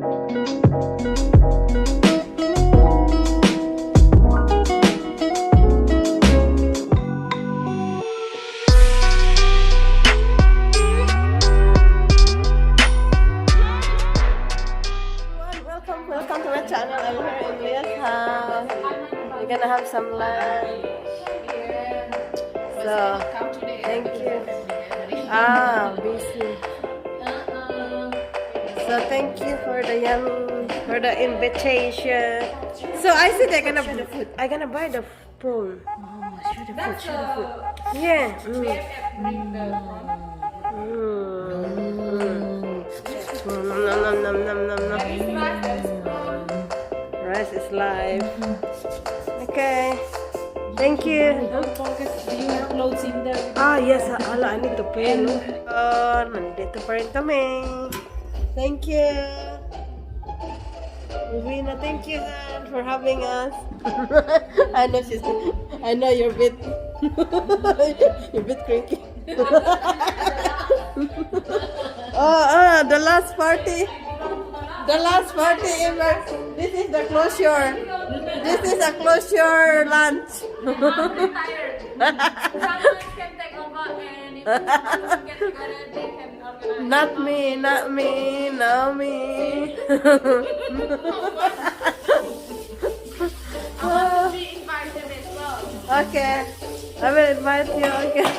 Welcome to my channel. I'm here in Leah's house. We're gonna have some lunch. So, thank you. Busy. So, thank you for the invitation. So, I said I'm gonna buy the prawn. Share the food. Yeah. Nom nom nom nom nom. Rice is live. Okay. Thank you. Don't forget, do you have clothes in there? Yes. I need to pay. Nandito pa rin kami. Thank you. Rina, thank you for having us. I know you're a bit you're a bit cranky. The last party. The last party ever. This is the closure. This is a closure lunch. Someone can take over and if someone get together, they can organize. Not me. I want to be invited as well. Okay. I will invite you. Okay.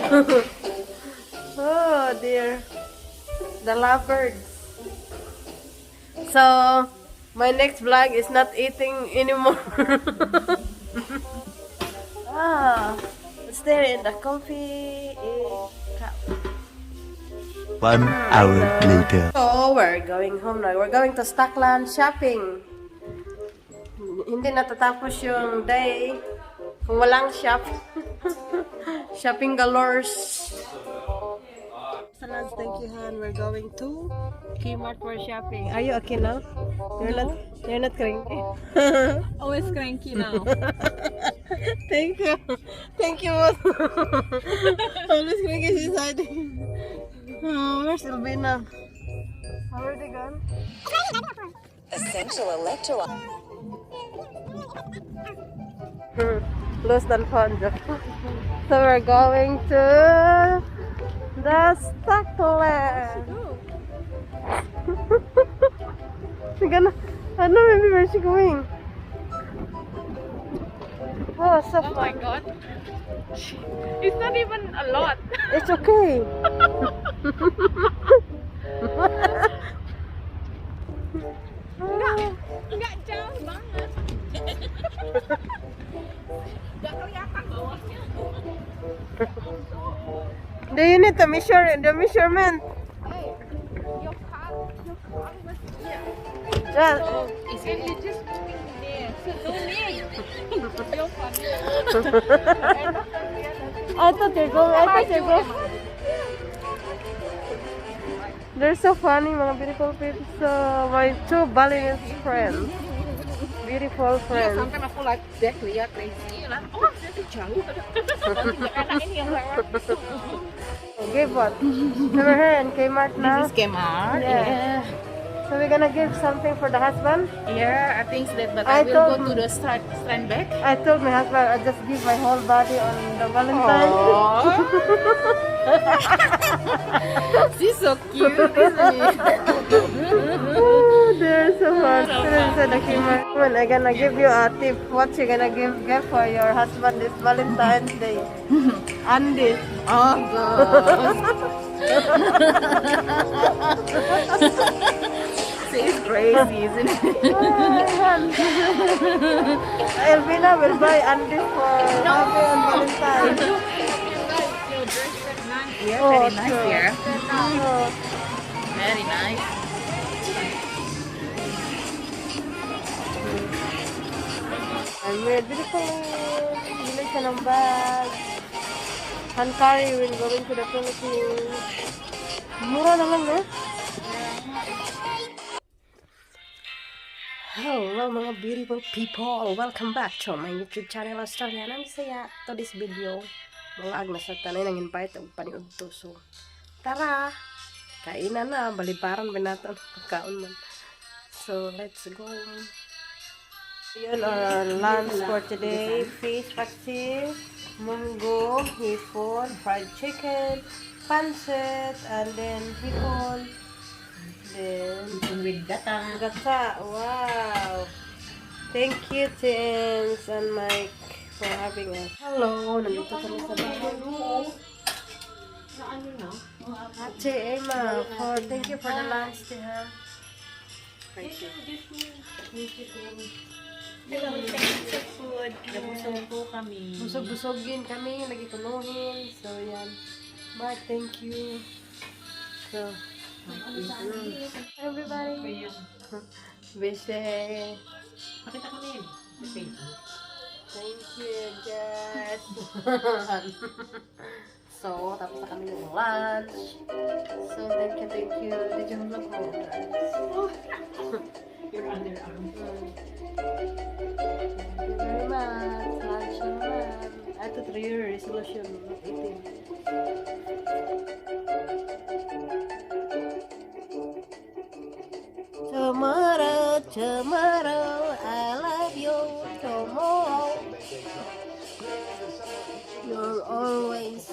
Oh dear. The lovebirds. So, my next vlog is not eating anymore. It's there in the coffee cup. 1 hour later. So, we're going home now. We're going to Stockland shopping. Hindi natatapos yung day kung walang shop. Shopping galores. Thank you, Han. We're going to Kmart for shopping. Are you okay now? You're not cranky. Always cranky now. Thank you. Always cranky, she's hiding. Where's Elvina? How are they gone? Essential electrolyte. Lost and found. So we're going to the Stockland. I don't know maybe where she going. Oh, so Oh my god. It's not even a lot. It's okay. Enggak jauh banget. Enggak kelihatan bawahnya. Do you need to measure the measurement? Hey, your car was here. Yeah. And you just moving there. So no need. You're funny. I thought you're going. They're so funny, mga beautiful people. So, my two Balinese friends. Beautiful friends. Sometimes aku like dia lihat crazy lah. Oh, dia jauh. Enak ini yang lewat. Give what? Never heard in Kmart now? This is Kmart. Yeah. So we're gonna give something for the husband? Yeah, I think that, but I I will go told- to the stand back. I told my husband I'll just give my whole body on the Valentine. She's so cute, isn't she? Oh, they're so fun. So the Kmart. When I'm gonna give you a tip. What you gonna give for your husband this Valentine's Day? Andes. Oh god. She's crazy, isn't it? Elvina will buy Andes for Happy on Valentine. Your dress is nice. Yeah, Oh, very nice true. here. Oh, Very nice. I'm weird. Beautiful. Bili siya ng bag. Hand carry when going to the Philippines. Mura na lang, no? Hello mga beautiful people! Welcome back to my YouTube channel, AUSTRALIANANG BISAYA. To this video, mga na sa tanay nang invite ang paniod to. So, tara! Kainan na, balibaran ba natin pagkaon man. So, let's go. Yun our lunch for today. Fish paksiw, munggo, hipon, fried chicken, pancit, and then hipon. Then, With gata. gata. Wow! Thank you, Tins and Mike, for having us. Hello! Nandito kami sa bahay mo. Ano na? Ate Emma, thank you for the lunch, ha. Thank you. Thank you, Hello, thank you sa food. Nabusog po kami. Busog-busogin kami, nagitunuhin. So, yan. Mark, thank you. So, everybody. Busy. Pakita ko na yun. Thank you, guys. So, tapos na kami ng lunch. So, thank you. Did you vlog mo, guys? Your underarm. Thank you very much. Lunch naman. Ito 3-year resolution. 18. Tomorrow, I love you. Tomorrow, you're always